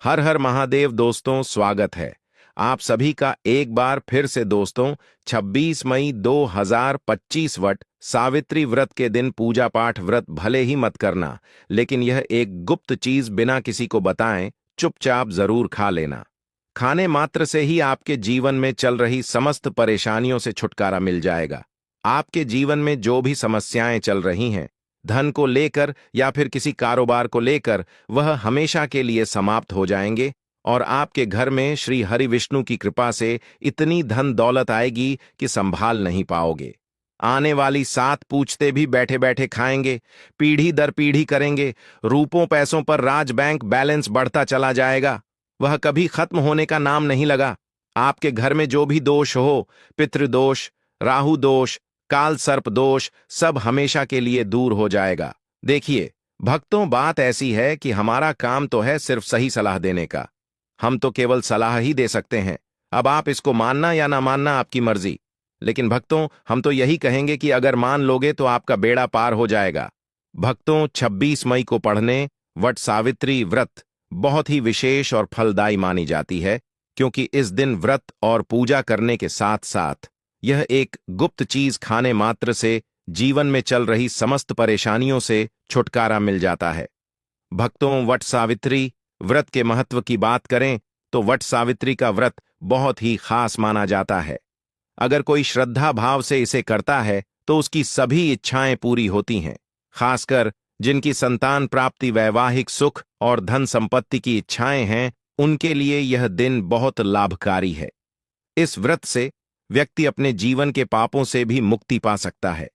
हर हर महादेव दोस्तों, स्वागत है आप सभी का एक बार फिर से दोस्तों। 26 मई 2025 वट सावित्री व्रत के दिन पूजा पाठ व्रत भले ही मत करना, लेकिन यह एक गुप्त चीज बिना किसी को बताएं चुपचाप जरूर खा लेना। खाने मात्र से ही आपके जीवन में चल रही समस्त परेशानियों से छुटकारा मिल जाएगा। आपके जीवन में जो भी समस्याएं चल रही हैं, धन को लेकर या फिर किसी कारोबार को लेकर, वह हमेशा के लिए समाप्त हो जाएंगे और आपके घर में श्री हरि विष्णु की कृपा से इतनी धन दौलत आएगी कि संभाल नहीं पाओगे। आने वाली 7 पूछते भी बैठे बैठे खाएंगे, पीढ़ी दर पीढ़ी करेंगे। रूपों पैसों पर राज बैंक बैलेंस बढ़ता चला जाएगा, वह कभी खत्म होने का नाम नहीं लगा। आपके घर में जो भी दोष हो, पितृदोष, राहु दोष, काल सर्प दोष, सब हमेशा के लिए दूर हो जाएगा। देखिए भक्तों, बात ऐसी है कि हमारा काम तो है सिर्फ सही सलाह देने का। हम तो केवल सलाह ही दे सकते हैं। अब आप इसको मानना या ना मानना आपकी मर्जी, लेकिन भक्तों हम तो यही कहेंगे कि अगर मान लोगे तो आपका बेड़ा पार हो जाएगा। भक्तों, 26 मई को पढ़ने वट सावित्री व्रत बहुत ही विशेष और फलदायी मानी जाती है, क्योंकि इस दिन व्रत और पूजा करने के साथ साथ यह एक गुप्त चीज खाने मात्र से जीवन में चल रही समस्त परेशानियों से छुटकारा मिल जाता है। भक्तों, वट सावित्री व्रत के महत्व की बात करें तो वट सावित्री का व्रत बहुत ही खास माना जाता है। अगर कोई श्रद्धा भाव से इसे करता है तो उसकी सभी इच्छाएं पूरी होती हैं। खासकर जिनकी संतान प्राप्ति, वैवाहिक सुख और धन संपत्ति की इच्छाएं हैं, उनके लिए यह दिन बहुत लाभकारी है। इस व्रत से व्यक्ति अपने जीवन के पापों से भी मुक्ति पा सकता है।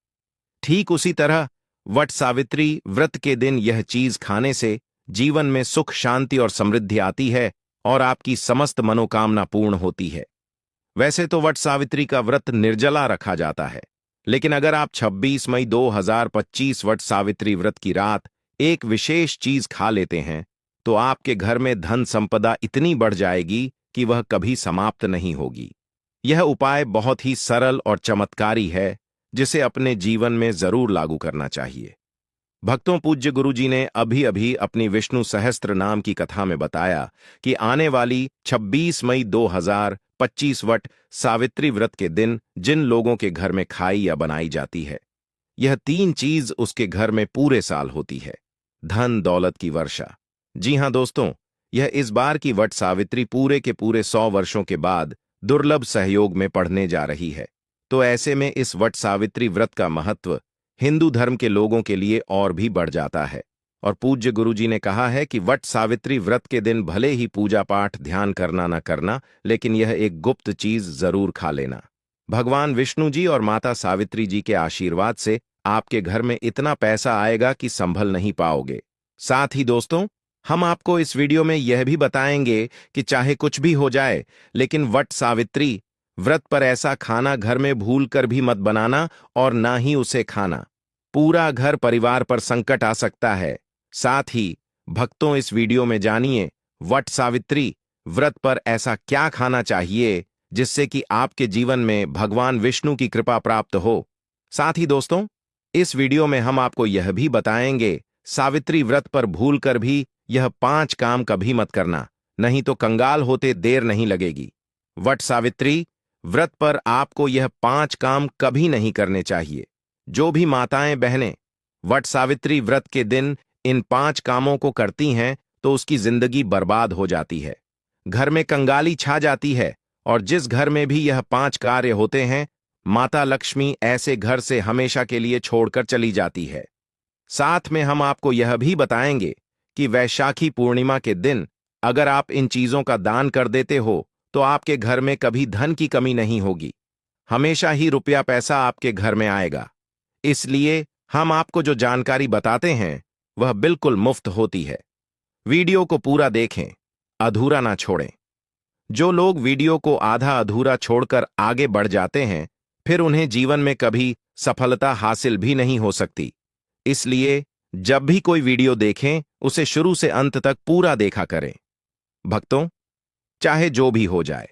ठीक उसी तरह वट सावित्री व्रत के दिन यह चीज खाने से जीवन में सुख, शांति और समृद्धि आती है और आपकी समस्त मनोकामना पूर्ण होती है। वैसे तो वट सावित्री का व्रत निर्जला रखा जाता है, लेकिन अगर आप 26 मई 2025 वट सावित्री व्रत की रात एक विशेष चीज खा लेते हैं तो आपके घर में धन संपदा इतनी बढ़ जाएगी कि वह कभी समाप्त नहीं होगी। यह उपाय बहुत ही सरल और चमत्कारी है, जिसे अपने जीवन में जरूर लागू करना चाहिए। भक्तों, पूज्य गुरुजी ने अभी अभी अपनी विष्णु सहस्त्र नाम की कथा में बताया कि आने वाली 26 मई 2025 वट सावित्री व्रत के दिन जिन लोगों के घर में खाई या बनाई जाती है, यह 3 चीज उसके घर में पूरे साल होती है। धन दौलत की वर्षा। जी हां दोस्तों, यह इस बार की वट सावित्री पूरे के पूरे 100 वर्षों के बाद दुर्लभ सहयोग में पढ़ने जा रही है। तो ऐसे में इस वट सावित्री व्रत का महत्व हिंदू धर्म के लोगों के लिए और भी बढ़ जाता है। और पूज्य गुरुजी ने कहा है कि वट सावित्री व्रत के दिन भले ही पूजा पाठ ध्यान करना न करना, लेकिन यह एक गुप्त चीज जरूर खा लेना। भगवान विष्णु जी और माता सावित्री जी के आशीर्वाद से आपके घर में इतना पैसा आएगा कि संभल नहीं पाओगे। साथ ही दोस्तों, हम आपको इस वीडियो में यह भी बताएंगे कि चाहे कुछ भी हो जाए, लेकिन वट सावित्री व्रत पर ऐसा खाना घर में भूल कर भी मत बनाना और ना ही उसे खाना। पूरा घर परिवार पर संकट आ सकता है। साथ ही भक्तों, इस वीडियो में जानिए वट सावित्री व्रत पर ऐसा क्या खाना चाहिए जिससे कि आपके जीवन में भगवान विष्णु की कृपा प्राप्त हो। साथ ही दोस्तों, इस वीडियो में हम आपको यह भी बताएंगे सावित्री व्रत पर भूल कर भी यह 5 काम कभी मत करना, नहीं तो कंगाल होते देर नहीं लगेगी। वट सावित्री व्रत पर आपको यह 5 काम कभी नहीं करने चाहिए। जो भी माताएं बहनें वट सावित्री व्रत के दिन इन 5 कामों को करती हैं तो उसकी जिंदगी बर्बाद हो जाती है, घर में कंगाली छा जाती है, और जिस घर में भी यह 5 कार्य होते हैं, माता लक्ष्मी ऐसे घर से हमेशा के लिए छोड़कर चली जाती है। साथ में हम आपको यह भी बताएंगे कि वैशाखी पूर्णिमा के दिन अगर आप इन चीजों का दान कर देते हो तो आपके घर में कभी धन की कमी नहीं होगी, हमेशा ही रुपया पैसा आपके घर में आएगा। इसलिए हम आपको जो जानकारी बताते हैं वह बिल्कुल मुफ्त होती है। वीडियो को पूरा देखें, अधूरा ना छोड़ें। जो लोग वीडियो को आधा अधूरा छोड़कर आगे बढ़ जाते हैं, फिर उन्हें जीवन में कभी सफलता हासिल भी नहीं हो सकती। इसलिए जब भी कोई वीडियो देखें, उसे शुरू से अंत तक पूरा देखा करें। भक्तों, चाहे जो भी हो जाए,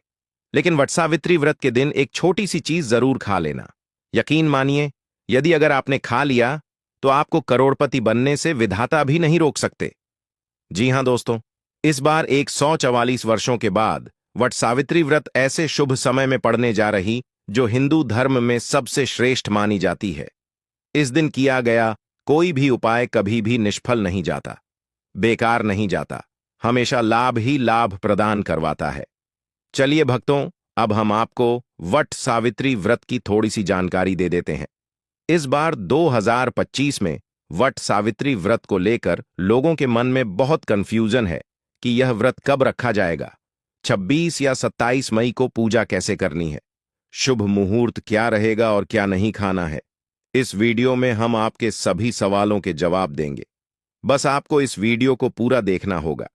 लेकिन वट सावित्री व्रत के दिन एक छोटी सी चीज जरूर खा लेना। यकीन मानिए, यदि अगर आपने खा लिया तो आपको करोड़पति बनने से विधाता भी नहीं रोक सकते। जी हां दोस्तों, इस बार 144 वर्षों के बाद वट सावित्री व्रत ऐसे शुभ समय में पड़ने जा रही जो हिंदू धर्म में सबसे श्रेष्ठ मानी जाती है। इस दिन किया गया कोई भी उपाय कभी भी निष्फल नहीं जाता, बेकार नहीं जाता, हमेशा लाभ ही लाभ प्रदान करवाता है। चलिए भक्तों, अब हम आपको वट सावित्री व्रत की थोड़ी सी जानकारी दे देते हैं। इस बार 2025 में वट सावित्री व्रत को लेकर लोगों के मन में बहुत कंफ्यूजन है कि यह व्रत कब रखा जाएगा, 26 या 27 मई को पूजा कैसे करनी है, शुभ मुहूर्त क्या रहेगा और क्या नहीं खाना है। इस वीडियो में हम आपके सभी सवालों के जवाब देंगे। बस आपको इस वीडियो को पूरा देखना होगा।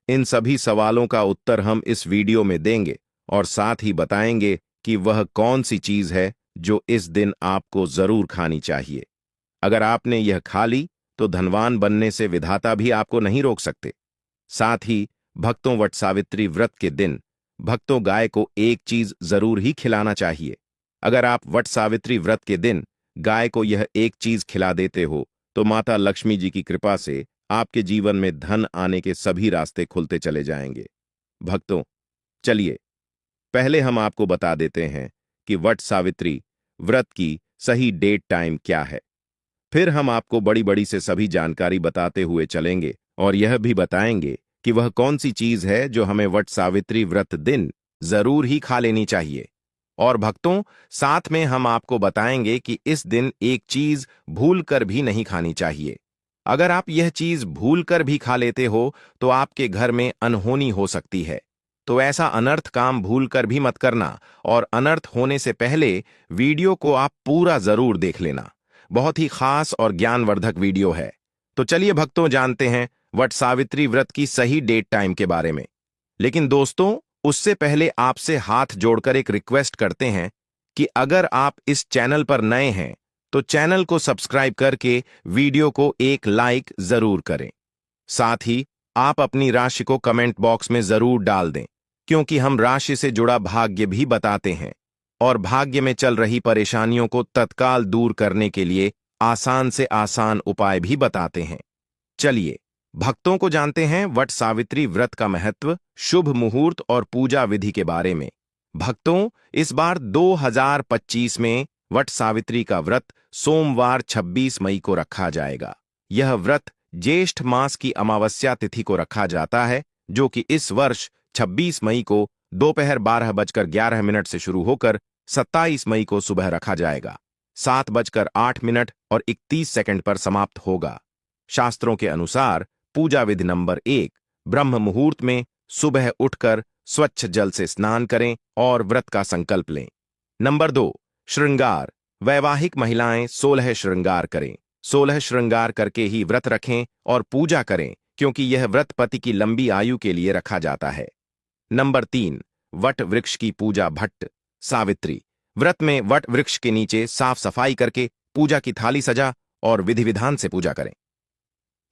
इन सभी सवालों का उत्तर हम इस वीडियो में देंगे और साथ ही बताएंगे कि वह कौन सी चीज है जो इस दिन आपको जरूर खानी चाहिए। अगर आपने यह खा ली तो धनवान बनने से विधाता भी आपको नहीं रोक सकते। साथ ही भक्तों, वट सावित्री व्रत के दिन भक्तों गाय को एक चीज जरूर ही खिलाना चाहिए। अगर आप वट सावित्री व्रत के दिन गाय को यह एक चीज खिला देते हो तो माता लक्ष्मी जी की कृपा से आपके जीवन में धन आने के सभी रास्ते खुलते चले जाएंगे। भक्तों, चलिए पहले हम आपको बता देते हैं कि वट सावित्री व्रत की सही डेट टाइम क्या है। फिर हम आपको बड़ी बड़ी से सभी जानकारी बताते हुए चलेंगे और यह भी बताएंगे कि वह कौन सी चीज है जो हमें वट सावित्री व्रत दिन जरूर ही खा लेनी चाहिए। और भक्तों, साथ में हम आपको बताएंगे कि इस दिन एक चीज भूल कर भी नहीं खानी चाहिए। अगर आप यह चीज भूल कर भी खा लेते हो तो आपके घर में अनहोनी हो सकती है। तो ऐसा अनर्थ काम भूल कर भी मत करना और अनर्थ होने से पहले वीडियो को आप पूरा जरूर देख लेना। बहुत ही खास और ज्ञानवर्धक वीडियो है। तो चलिए भक्तों, जानते हैं वट सावित्री व्रत की सही डेट टाइम के बारे में। लेकिन दोस्तों, उससे पहले आपसे हाथ जोड़कर एक रिक्वेस्ट करते हैं कि अगर आप इस चैनल पर नए हैं तो चैनल को सब्सक्राइब करके वीडियो को एक लाइक जरूर करें। साथ ही आप अपनी राशि को कमेंट बॉक्स में जरूर डाल दें, क्योंकि हम राशि से जुड़ा भाग्य भी बताते हैं और भाग्य में चल रही परेशानियों को तत्काल दूर करने के लिए आसान से आसान उपाय भी बताते हैं। चलिए भक्तों को जानते हैं वट सावित्री व्रत का महत्व, शुभ मुहूर्त और पूजा विधि के बारे में। भक्तों, इस बार 2025 में वट सावित्री का व्रत सोमवार 26 मई को रखा जाएगा। यह व्रत ज्येष्ठ मास की अमावस्या तिथि को रखा जाता है, जो कि इस वर्ष 26 मई को दोपहर 12:11 से शुरू होकर 27 मई को सुबह रखा जाएगा, 7:08 और 31 सेकंड पर समाप्त होगा। शास्त्रों के अनुसार पूजा विधि नंबर 1, ब्रह्म मुहूर्त में सुबह उठकर स्वच्छ जल से स्नान करें और व्रत का संकल्प लें। नंबर 2, श्रृंगार। वैवाहिक महिलाएं 16 श्रृंगार करें। 16 श्रृंगार करके ही व्रत रखें और पूजा करें, क्योंकि यह व्रत पति की लंबी आयु के लिए रखा जाता है। नंबर 3, वट वृक्ष की पूजा। भट्ट सावित्री व्रत में वट वृक्ष के नीचे साफ सफाई करके पूजा की थाली सजा और विधि विधान से पूजा करें।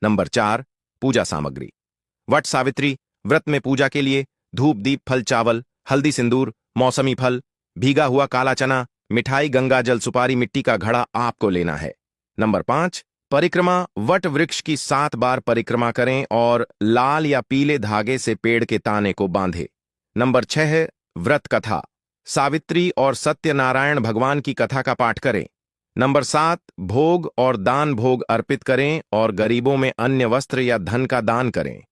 नंबर 4, पूजा सामग्री। वट सावित्री व्रत में पूजा के लिए धूप, दीप, फल, चावल, हल्दी, सिंदूर, मौसमी फल, भीगा हुआ काला चना, मिठाई, गंगा जल, सुपारी, मिट्टी का घड़ा आपको लेना है। नंबर 5, परिक्रमा। वट वृक्ष की 7 बार परिक्रमा करें और लाल या पीले धागे से पेड़ के ताने को बांधे। नंबर 6, व्रत कथा। सावित्री और सत्यनारायण भगवान की कथा का पाठ करें। नंबर 7, भोग और दान भोग अर्पित करें और गरीबों में अन्य वस्त्र या धन का दान करें।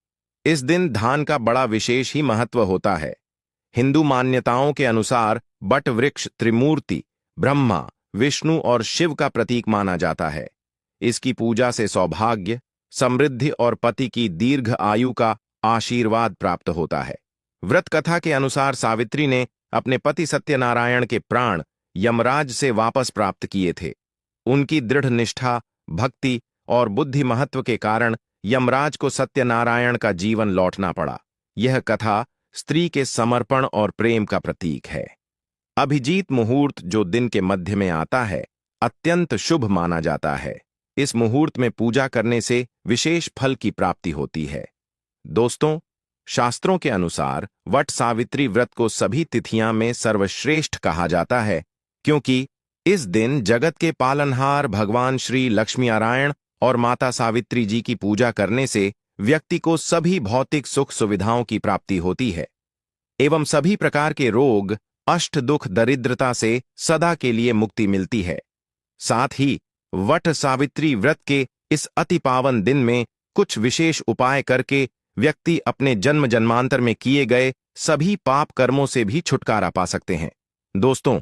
इस दिन धान का बड़ा विशेष ही महत्व होता है। हिंदू मान्यताओं के अनुसार बट वृक्ष त्रिमूर्ति ब्रह्मा, विष्णु और शिव का प्रतीक माना जाता है। इसकी पूजा से सौभाग्य, समृद्धि और पति की दीर्घ आयु का आशीर्वाद प्राप्त होता है। व्रत कथा के अनुसार सावित्री ने अपने पति सत्यनारायण के प्राण यमराज से वापस प्राप्त किए थे। उनकी दृढ़ निष्ठा, भक्ति और बुद्धि महत्व के कारण यमराज को सत्यनारायण का जीवन लौटना पड़ा। यह कथा स्त्री के समर्पण और प्रेम का प्रतीक है। अभिजीत मुहूर्त, जो दिन के मध्य में आता है, अत्यंत शुभ माना जाता है। इस मुहूर्त में पूजा करने से विशेष फल की प्राप्ति होती है। दोस्तों, शास्त्रों के अनुसार वट सावित्री व्रत को सभी तिथियां में सर्वश्रेष्ठ कहा जाता है, क्योंकि इस दिन जगत के पालनहार भगवान श्री लक्ष्मी नारायण और माता सावित्री जी की पूजा करने से व्यक्ति को सभी भौतिक सुख सुविधाओं की प्राप्ति होती है एवं सभी प्रकार के रोग, अष्ट दुख, दरिद्रता से सदा के लिए मुक्ति मिलती है। साथ ही वट सावित्री व्रत के इस अति पावन दिन में कुछ विशेष उपाय करके व्यक्ति अपने जन्म जन्मांतर में किए गए सभी पाप कर्मों से भी छुटकारा पा सकते हैं। दोस्तों,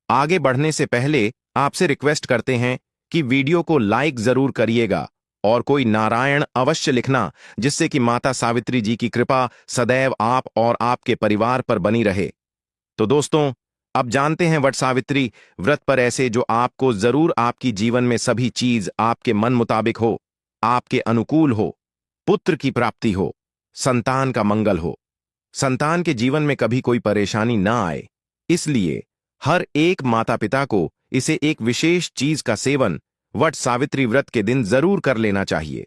आगे बढ़ने से पहले आपसे रिक्वेस्ट करते हैं कि वीडियो को लाइक जरूर करिएगा और कोई नारायण अवश्य लिखना, जिससे कि माता सावित्री जी की कृपा सदैव आप और आपके परिवार पर बनी रहे। तो दोस्तों, अब जानते हैं वट सावित्री व्रत पर ऐसे जो आपको जरूर आपकी जीवन में सभी चीज आपके मन मुताबिक हो, आपके अनुकूल हो, पुत्र की प्राप्ति हो, संतान का मंगल हो, संतान के जीवन में कभी कोई परेशानी ना आए। इसलिए हर एक माता पिता को इसे एक विशेष चीज का सेवन वट सावित्री व्रत के दिन जरूर कर लेना चाहिए।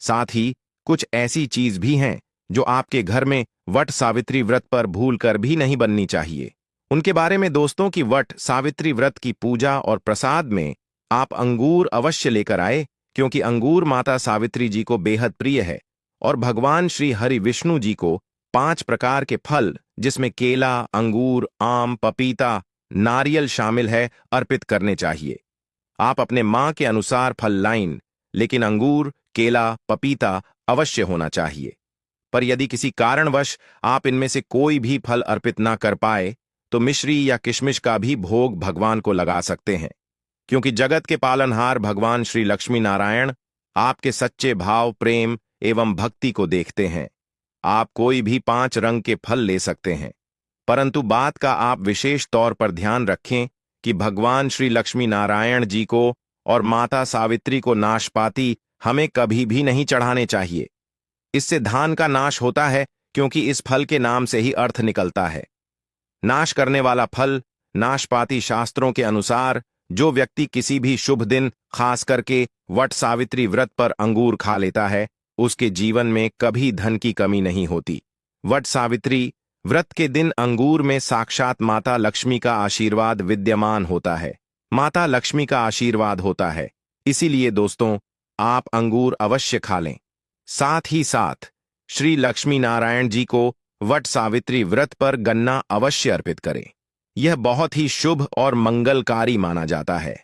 साथ ही कुछ ऐसी चीज भी हैं जो आपके घर में वट सावित्री व्रत पर भूल कर भी नहीं बननी चाहिए। उनके बारे में दोस्तों की वट सावित्री व्रत की पूजा और प्रसाद में आप अंगूर अवश्य लेकर आए, क्योंकि अंगूर माता सावित्री जी को बेहद प्रिय है और भगवान श्री हरि विष्णु जी को 5 प्रकार के फल, जिसमें केला, अंगूर, आम, पपीता, नारियल शामिल है, अर्पित करने चाहिए। आप अपने मां के अनुसार फल लाइन, लेकिन अंगूर, केला, पपीता अवश्य होना चाहिए। पर यदि किसी कारणवश आप इनमें से कोई भी फल अर्पित ना कर पाए तो मिश्री या किशमिश का भी भोग भगवान को लगा सकते हैं, क्योंकि जगत के पालनहार भगवान श्री लक्ष्मी नारायण आपके सच्चे भाव, प्रेम एवं भक्ति को देखते हैं। आप कोई भी 5 रंग के फल ले सकते हैं, परंतु बात का आप विशेष तौर पर ध्यान रखें कि भगवान श्री लक्ष्मी नारायण जी को और माता सावित्री को नाशपाती हमें कभी भी नहीं चढ़ाने चाहिए। इससे धान का नाश होता है, क्योंकि इस फल के नाम से ही अर्थ निकलता है नाश करने वाला फल। नाशपाती शास्त्रों के अनुसार जो व्यक्ति किसी भी शुभ दिन, खास करके वट सावित्री व्रत पर अंगूर खा लेता है, उसके जीवन में कभी धन की कमी नहीं होती। वट सावित्री व्रत के दिन अंगूर में साक्षात माता लक्ष्मी का आशीर्वाद विद्यमान होता है, माता लक्ष्मी का आशीर्वाद होता है। इसीलिए दोस्तों, आप अंगूर अवश्य खा लें। साथ ही साथ श्री लक्ष्मी नारायण जी को वट सावित्री व्रत पर गन्ना अवश्य अर्पित करें। यह बहुत ही शुभ और मंगलकारी माना जाता है।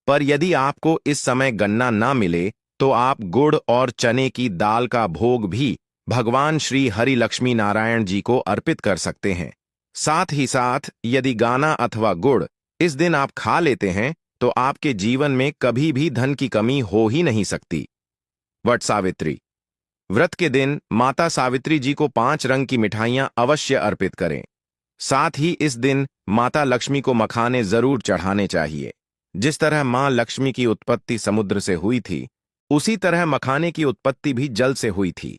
पर यदि आपको इस समय गन्ना ना मिले तो आप गुड़ और चने की दाल का भोग भी भगवान श्री हरि लक्ष्मी नारायण जी को अर्पित कर सकते हैं। साथ ही साथ यदि गाना अथवा गुड़ इस दिन आप खा लेते हैं तो आपके जीवन में कभी भी धन की कमी हो ही नहीं सकती। वट सावित्री व्रत के दिन माता सावित्री जी को 5 रंग की मिठाइयां अवश्य अर्पित करें। साथ ही इस दिन माता लक्ष्मी को मखाने जरूर चढ़ाने चाहिए। जिस तरह मां लक्ष्मी की उत्पत्ति समुद्र से हुई थी, उसी तरह मखाने की उत्पत्ति भी जल से हुई थी।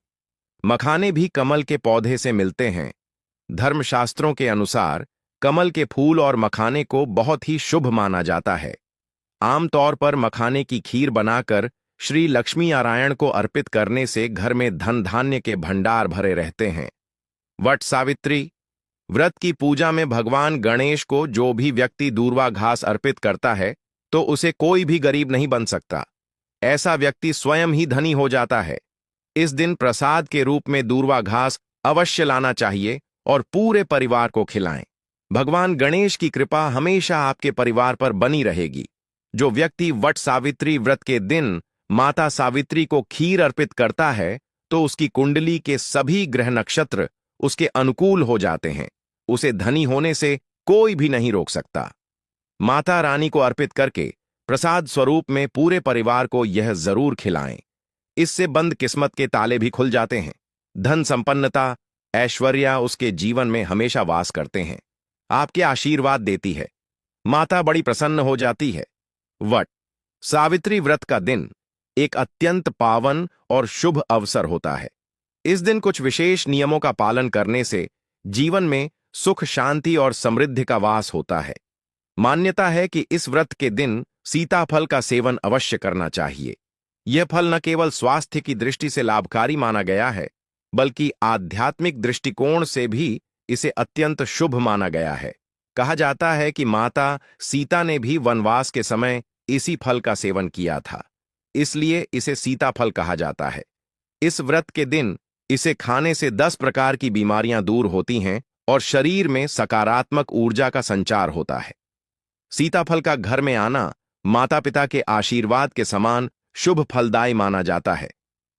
मखाने भी कमल के पौधे से मिलते हैं। धर्मशास्त्रों के अनुसार कमल के फूल और मखाने को बहुत ही शुभ माना जाता है। आमतौर पर मखाने की खीर बनाकर श्री लक्ष्मी नारायण को अर्पित करने से घर में धन धान्य के भंडार भरे रहते हैं। वट सावित्री व्रत की पूजा में भगवान गणेश को जो भी व्यक्ति दूर्वा घास अर्पित करता है, तो उसे कोई भी गरीब नहीं बन सकता। ऐसा व्यक्ति स्वयं ही धनी हो जाता है। इस दिन प्रसाद के रूप में दूर्वा घास अवश्य लाना चाहिए और पूरे परिवार को खिलाएं। भगवान गणेश की कृपा हमेशा आपके परिवार पर बनी रहेगी। जो व्यक्ति वट सावित्री व्रत के दिन माता सावित्री को खीर अर्पित करता है, तो उसकी कुंडली के सभी ग्रह नक्षत्र उसके अनुकूल हो जाते हैं। उसे धनी होने से कोई भी नहीं रोक सकता। माता रानी को अर्पित करके प्रसाद स्वरूप में पूरे परिवार को यह जरूर खिलाएं। इससे बंद किस्मत के ताले भी खुल जाते हैं। धन संपन्नता, ऐश्वर्य उसके जीवन में हमेशा वास करते हैं। आपके आशीर्वाद देती है। माता बड़ी प्रसन्न हो जाती है। वट सावित्री व्रत का दिन एक अत्यंत पावन और शुभ अवसर होता है। इस दिन कुछ विशेष नियमों का पालन करने से जीवन में सुख, शांति और समृद्धि का वास होता है। मान्यता है कि इस व्रत के दिन सीताफल का सेवन अवश्य करना चाहिए। यह फल न केवल स्वास्थ्य की दृष्टि से लाभकारी माना गया है, बल्कि आध्यात्मिक दृष्टिकोण से भी इसे अत्यंत शुभ माना गया है। कहा जाता है कि माता सीता ने भी वनवास के समय इसी फल का सेवन किया था, इसलिए इसे सीताफल कहा जाता है। इस व्रत के दिन इसे खाने से 10 प्रकार की बीमारियां दूर होती हैं और शरीर में सकारात्मक ऊर्जा का संचार होता है। सीताफल का घर में आना माता पिता के आशीर्वाद के समान शुभ फलदायी माना जाता है।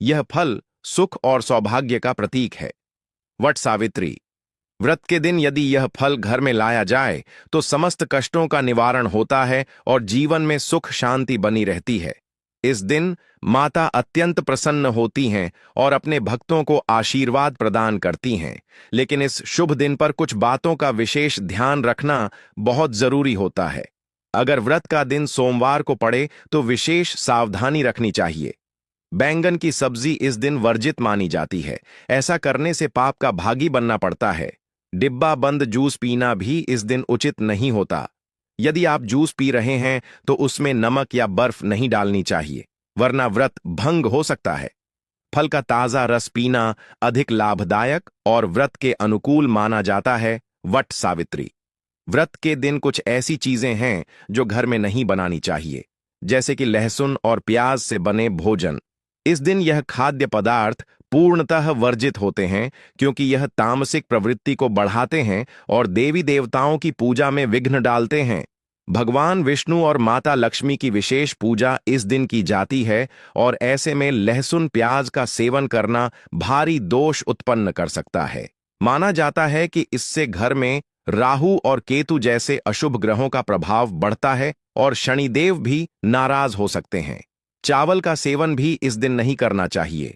यह फल सुख और सौभाग्य का प्रतीक है। वट सावित्री व्रत के दिन यदि यह फल घर में लाया जाए तो समस्त कष्टों का निवारण होता है और जीवन में सुख शांति बनी रहती है। इस दिन माता अत्यंत प्रसन्न होती हैं और अपने भक्तों को आशीर्वाद प्रदान करती हैं, लेकिन इस शुभ दिन पर कुछ बातों का विशेष ध्यान रखना बहुत जरूरी होता है। अगर व्रत का दिन सोमवार को पड़े तो विशेष सावधानी रखनी चाहिए। बैंगन की सब्जी इस दिन वर्जित मानी जाती है। ऐसा करने से पाप का भागी बनना पड़ता है। डिब्बा बंद जूस पीना भी इस दिन उचित नहीं होता। यदि आप जूस पी रहे हैं तो उसमें नमक या बर्फ नहीं डालनी चाहिए, वरना व्रत भंग हो सकता है। फल का ताजा रस पीना अधिक लाभदायक और व्रत के अनुकूल माना जाता है। वट सावित्री व्रत के दिन कुछ ऐसी चीजें हैं जो घर में नहीं बनानी चाहिए, जैसे कि लहसुन और प्याज से बने भोजन। इस दिन यह खाद्य पदार्थ पूर्णतः वर्जित होते हैं, क्योंकि यह तामसिक प्रवृत्ति को बढ़ाते हैं और देवी देवताओं की पूजा में विघ्न डालते हैं। भगवान विष्णु और माता लक्ष्मी की विशेष पूजा इस दिन की जाती है और ऐसे में लहसुन प्याज का सेवन करना भारी दोष उत्पन्न कर सकता है। माना जाता है कि इससे घर में राहु और केतु जैसे अशुभ ग्रहों का प्रभाव बढ़ता है और शनिदेव भी नाराज हो सकते हैं। चावल का सेवन भी इस दिन नहीं करना चाहिए।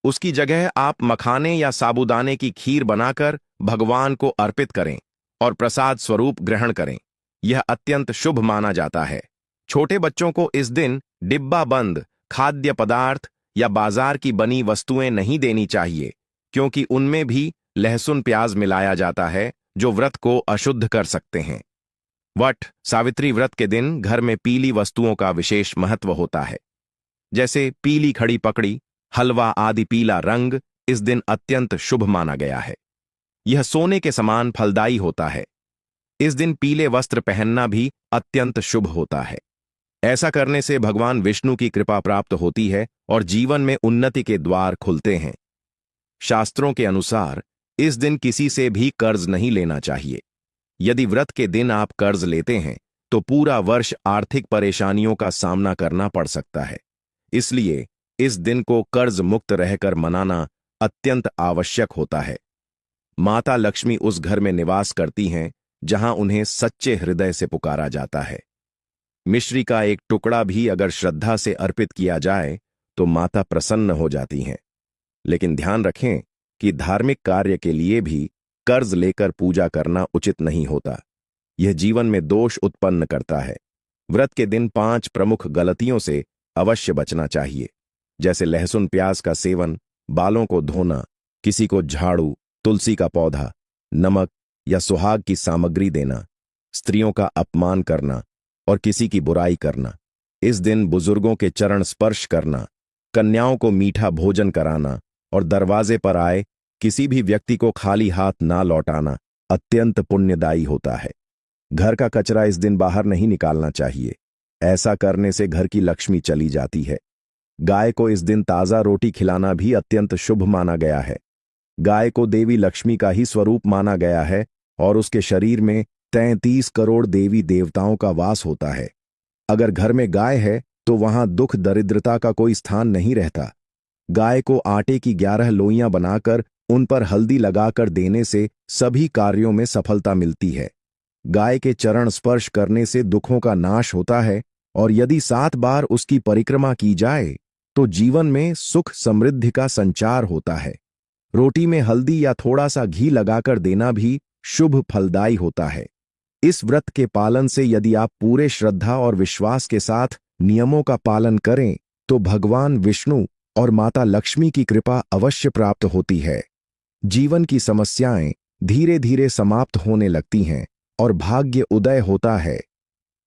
उसकी जगह आप मखाने या साबूदाने की खीर बनाकर भगवान को अर्पित करें और प्रसाद स्वरूप ग्रहण करें। यह अत्यंत शुभ माना जाता है। छोटे बच्चों को इस दिन डिब्बा बंद खाद्य पदार्थ या बाजार की बनी वस्तुएं नहीं देनी चाहिए, क्योंकि उनमें भी लहसुन प्याज मिलाया जाता है जो व्रत को अशुद्ध कर सकते हैं। वट सावित्री व्रत के दिन घर में पीली वस्तुओं का विशेष महत्व होता है, जैसे पीली खड़ी पकड़ी, हलवा आदि। पीला रंग इस दिन अत्यंत शुभ माना गया है। यह सोने के समान फलदायी होता है। इस दिन पीले वस्त्र पहनना भी अत्यंत शुभ होता है। ऐसा करने से भगवान विष्णु की कृपा प्राप्त होती है और जीवन में उन्नति के द्वार खुलते हैं। शास्त्रों के अनुसार इस दिन किसी से भी कर्ज नहीं लेना चाहिए। यदि व्रत के दिन आप कर्ज लेते हैं तो पूरा वर्ष आर्थिक परेशानियों का सामना करना पड़ सकता है। इसलिए इस दिन को कर्ज मुक्त रहकर मनाना अत्यंत आवश्यक होता है। माता लक्ष्मी उस घर में निवास करती हैं जहां उन्हें सच्चे हृदय से पुकारा जाता है। मिश्री का एक टुकड़ा भी अगर श्रद्धा से अर्पित किया जाए तो माता प्रसन्न हो जाती हैं। लेकिन ध्यान रखें कि धार्मिक कार्य के लिए भी कर्ज लेकर पूजा करना उचित नहीं होता। यह जीवन में दोष उत्पन्न करता है। व्रत के दिन 5 प्रमुख गलतियों से अवश्य बचना चाहिए, जैसे लहसुन प्याज का सेवन, बालों को धोना, किसी को झाड़ू, तुलसी का पौधा, नमक या सुहाग की सामग्री देना, स्त्रियों का अपमान करना और किसी की बुराई करना। इस दिन बुजुर्गों के चरण स्पर्श करना, कन्याओं को मीठा भोजन कराना और दरवाजे पर आए किसी भी व्यक्ति को खाली हाथ ना लौटाना अत्यंत पुण्यदायी होता है। घर का कचरा इस दिन बाहर नहीं निकालना चाहिए। ऐसा करने से घर की लक्ष्मी चली जाती है। गाय को इस दिन ताजा रोटी खिलाना भी अत्यंत शुभ माना गया है। गाय को देवी लक्ष्मी का ही स्वरूप माना गया है और उसके शरीर में 33 करोड़ देवी देवताओं का वास होता है। अगर घर में गाय है तो वहां दुख दरिद्रता का कोई स्थान नहीं रहता। गाय को आटे की 11 लोइयां बनाकर उन पर हल्दी लगाकर देने से सभी कार्यों में सफलता मिलती है। गाय के चरण स्पर्श करने से दुखों का नाश होता है और यदि 7 बार उसकी परिक्रमा की जाए तो जीवन में सुख समृद्धि का संचार होता है। रोटी में हल्दी या थोड़ा सा घी लगाकर देना भी शुभ फलदायी होता है। इस व्रत के पालन से यदि आप पूरे श्रद्धा और विश्वास के साथ नियमों का पालन करें तो भगवान विष्णु और माता लक्ष्मी की कृपा अवश्य प्राप्त होती है। जीवन की समस्याएं धीरे धीरे समाप्त होने लगती हैं और भाग्य उदय होता है।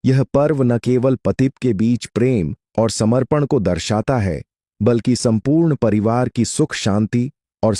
यह पर्व न केवल पति के बीच प्रेम और समर्पण को दर्शाता है, बल्कि संपूर्ण परिवार की सुख शांति और